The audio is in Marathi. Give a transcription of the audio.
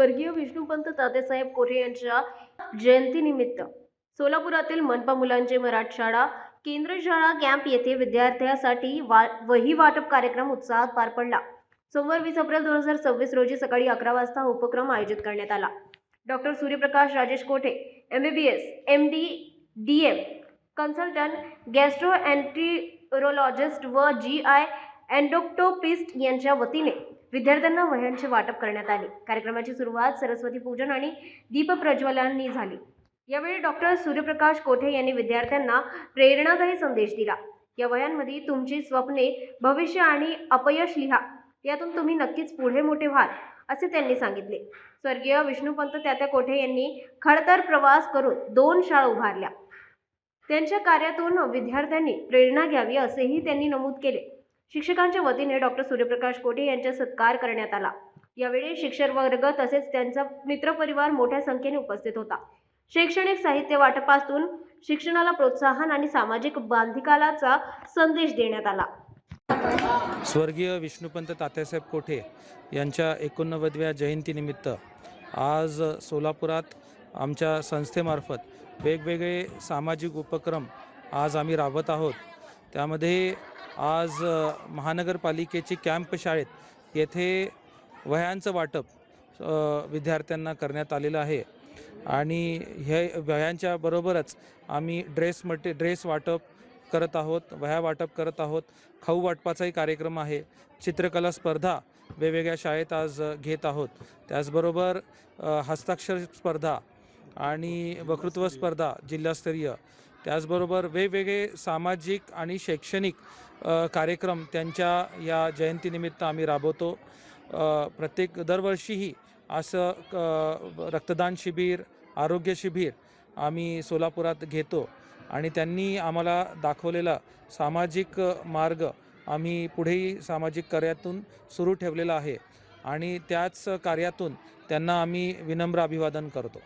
स्वर्गीय विष्णुपंत तात्यासाहेब कोठे यांच्या जयंतीनिमित्त सोलापुरातील मनपा मुलांचे मराठशाळा केंद्रशाळा कॅम्प येथे विद्यार्थ्यांसाठी वही वाटप कार्यक्रम उत्साहात पार पडला। सोमवार 20 एप्रिल 2026 रोजी सकाळी 11 वाजता हा उपक्रम आयोजित करण्यात आला। डॉक्टर सूर्यप्रकाश राजेश कोठे MBBS MD DM कन्सल्टंट गॅस्ट्रोएंटरोलॉजिस्ट व GI एंडोस्कोपिस्ट यांच्या वतीने विद्यार्थ्यांना वह्यांचे वाटप करण्यात आले। कार्यक्रमाची सुरुवात सरस्वती पूजन आणि दीप प्रज्वलनाने झाली। यावेळी डॉक्टर सूर्यप्रकाश कोठे यांनी विद्यार्थ्यांना प्रेरणादायी संदेश दिला। या वह्यांमध्ये तुमची स्वप्ने, भविष्य आणि अपयश लिहा, यातून तुम्ही नक्कीच पुढे मोठे व्हाल असे त्यांनी सांगितले। स्वर्गीय विष्णुपंत तात्या कोठे यांनी खडतर प्रवास करून 2 शाळा उभारल्या। त्यांच्या कार्यातून विद्यार्थ्यांनी प्रेरणा घ्यावी असेही त्यांनी नमूद केले। शिक्षकांच्या वतीने डॉक्टर सूर्यप्रकाश कोठे यांचा सत्कार करण्यात आला। यावेळी शिक्षक वर्ग तसेच त्यांचा मित्रपरिवार मोठ्या संख्येने उपस्थित होता। शैक्षणिक साहित्य वाटपातून शिक्षणाला प्रोत्साहन आणि सामाजिक बांधिलकीचा संदेश देण्यात आला। स्वर्गीय विष्णुपंत तात्यासाहेब कोठे यांच्या 89व्या जयंतीनिमित्त आज सोलापुरात आमच्या संस्थेमार्फत वेगवेगळे सामाजिक उपक्रम आज आम्ही राबवत आहोत। त्यामध्ये आज महानगरपालिकेची कॅम्प शाळेत येथे वह्यांचं वाटप विद्यार्थ्यांना करण्यात आलेलं आहे आणि हे वह्यांच्या बरोबरच आम्ही ड्रेस वाटप करत आहोत, वह्या वाटप करत आहोत। खाऊ वाटपाचाही कार्यक्रम आहे। चित्रकला स्पर्धा वेगवेगळ्या शाळेत आज घेत आहोत। त्याचबरोबर हस्ताक्षर स्पर्धा आणि वक्तृत्व स्पर्धा जिल्हास्तरीय, त्याचबरोबर वेगवेगळे सामाजिक आणि शैक्षणिक कार्यक्रम त्यांच्या या जयंतीनिमित्त आम्ही राबवतो। प्रत्येक दरवर्षीही असं रक्तदान शिबिर, आरोग्य शिबिर आम्ही सोलापुरात घेतो आणि त्यांनी आम्हाला दाखवलेला सामाजिक मार्ग आम्ही पुढेही सामाजिक कार्यातून सुरू ठेवलेला आहे आणि त्याच कार्यातून त्यांना आम्ही विनम्र अभिवादन करतो।